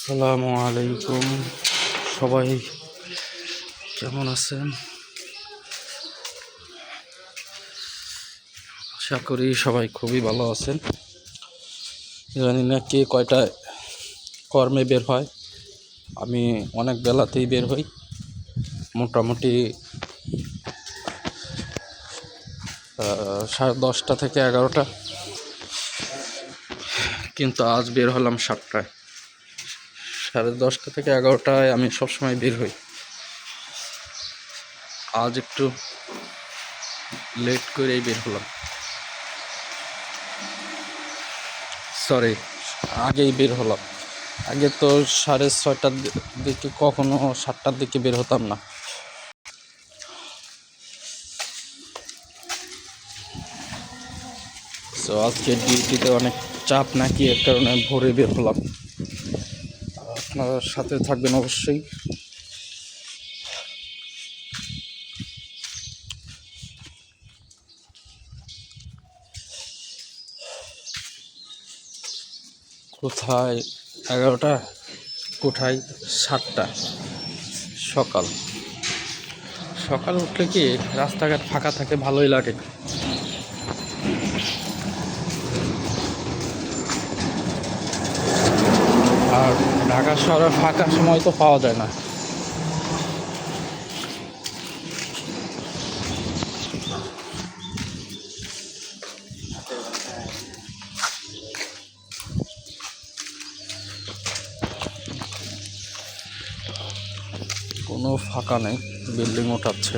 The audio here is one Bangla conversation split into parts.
আসসালামু আলাইকুম। সবাই কেমন আছেন? আশা করি সবাই খুবই ভালো আছেন। জানি না কে কয়টায় কর্মে বের হয়। আমি অনেক বেলাতেই বের হই, মোটামুটি 10:30 থেকে 11টা, কিন্তু আজ বের হলাম 7টায়। 10:30 থেকে 11টায় আমি সবসময় বের হই। আজ একটু লেট করেই বের হলাম, সরি, আগেই বের হলাম। আগে তো 6:30টার দিকে, কখনো 7টার দিকে বের হতাম না। তো আজকে ডিউটিতে অনেক চাপ নাকি, এর কারণে ভোরে বের হলাম। আপনার সাথে থাকবেন অবশ্যই। কোথায় 11টা, কোথায় 7টা। সকাল সকাল উঠলে কি রাস্তাঘাট ফাঁকা থাকে, ভালোই লাগে। আর ঢাকা শহরে ফাঁকা সময় তো পাওয়া যায় না। কোনো ফাঁকা নেই, বিল্ডিং ওঠাচ্ছে।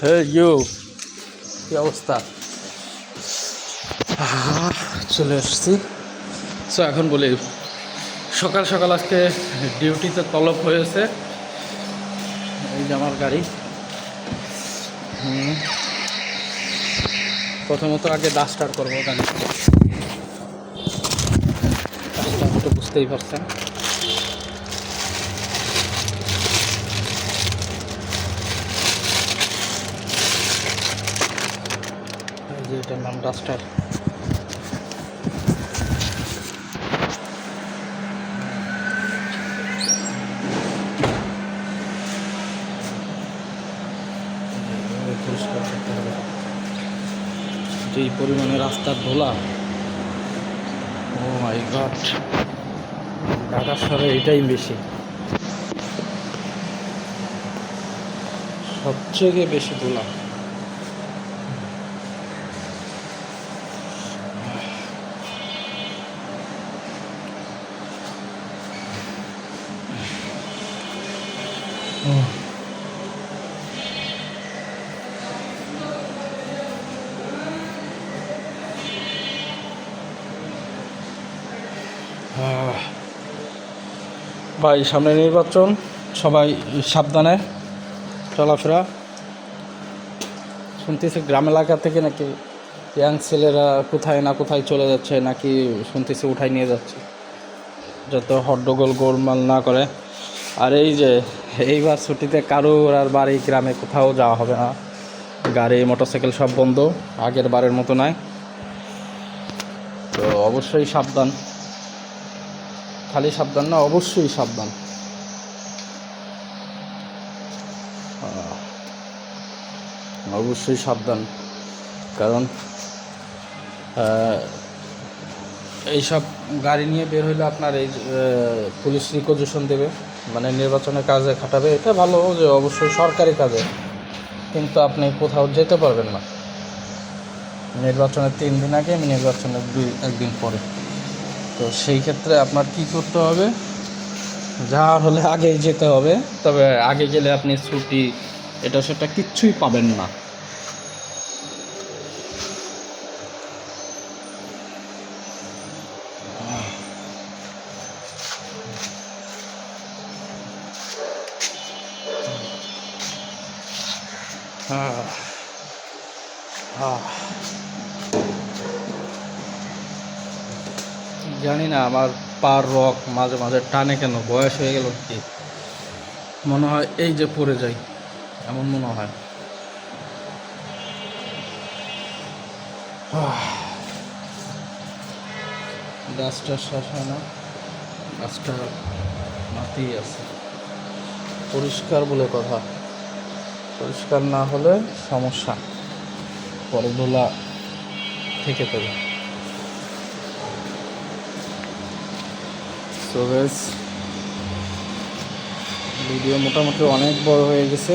হ্যাঁ ইউ, কি অবস্থা? চলে এসছি। সো এখন বলি, সকাল সকাল আজকে ডিউটিতে তলব হয়েছে। এই যে আমার গাড়ি। প্রথমত আগে ডাস্টার করবো গাড়ি, তো বুঝতেই পারছেন। এই যে এটার নাম ডাস্টার। পরিষ্কার করতে হবে। যেই পরিমাণে রাস্তার ধুলা, ও মাই গড, ঢাকা শহরে এটাই বেশি, সবচেয়ে বেশি ধুলা। ভাই, সামনে নির্বাচন, সবাই সাবধানে চলাফেরা। শুনতেছি গ্রাম এলাকা থেকে নাকি ইয়াং ছেলেরা কোথায় না কোথায় চলে যাচ্ছে, নাকি শুনতেছি উঠাই নিয়ে যাচ্ছে, যত হট্টগোল গোলমাল না করে। আর এই যে এইবার ছুটিতে কারোর আর বাড়ি গ্রামে কোথাও যাওয়া হবে না। গাড়ি মোটরসাইকেল সব বন্ধ, আগের বারের মতো নয়। তো অবশ্যই সাবধান, খালি সাবধান না, অবশ্যই সাবধান। অবশ্যই সাবধান, কারণ এইসব গাড়ি নিয়ে বের হইলে আপনার এই পুলিশ রিকোজিশন দেবে, মানে নির্বাচনের কাজে খাটাবে। এটা ভালো যে অবশ্যই সরকারি কাজে, কিন্তু আপনি কোথাও যেতে পারবেন না নির্বাচনের 3 দিন আগে, নির্বাচনের 1 দিন পরে। তো সেই ক্ষেত্রে আপনার কি করতে হবে, যা হলে আগেই যেতে হবে। তবে আগে গেলে আপনি ছুটি এটা সেটা কিচ্ছুই পাবেন না। আহ, জানি না আমার পার রক মাঝে মাঝে টানে কেন, বয়স হয়ে গেল কি মনে হয় এই যে পড়ে যাই, এমন মনে হয়। গাছটা শেষ হয় না, গাছটা মাটিই আছে। পরিষ্কার বলে কথা, পরিষ্কার না হলে সমস্যা, পরে ধুলা থেকে যাবে। সো গাইস, ভিডিও মোটামুটি অনেক বড় হয়ে গেছে।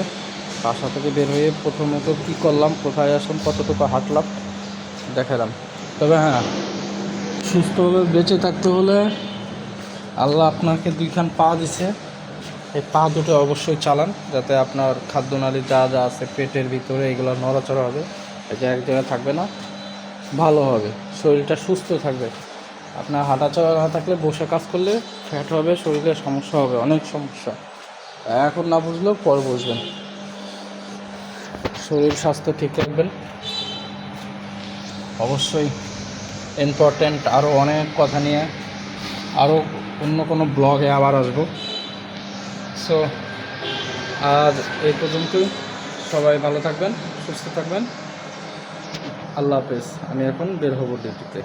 বাসা থেকে বের হয়ে প্রথমত কী করলাম, কোথায় আসলাম, কতটুকু হাঁটলাম দেখালাম। তবে হ্যাঁ, সুস্থভাবে বেঁচে থাকতে হলে আল্লাহ আপনাকে দুইখান পা দিছে, এই পা দুটো অবশ্যই চালান, যাতে আপনার খাদ্যনালী যা যা আছে পেটের ভিতরে এগুলো নড়াচড়া হবে, এটা এক জায়গায় থাকবে না, ভালো হবে, শরীরটা সুস্থ থাকবে। আপনার হাঁটাচলা না থাকলে বসে কাজ করলে ফ্যাট হবে, শরীরে সমস্যা হবে, অনেক সমস্যা। এখন না বুঝলেও পরে বুঝবেন। শরীর স্বাস্থ্য ঠিক রাখবেন অবশ্যই। ইম্পর্ট্যান্ট আরও অনেক কথা নিয়ে আরও অন্য কোনো ব্লগে আবার আসবো। সো আজ এই পর্যন্তই। সবাই ভালো থাকবেন, সুস্থ থাকবেন। আল্লাহ হাফেজ। আমি এখন বের হব ডিউটিতে।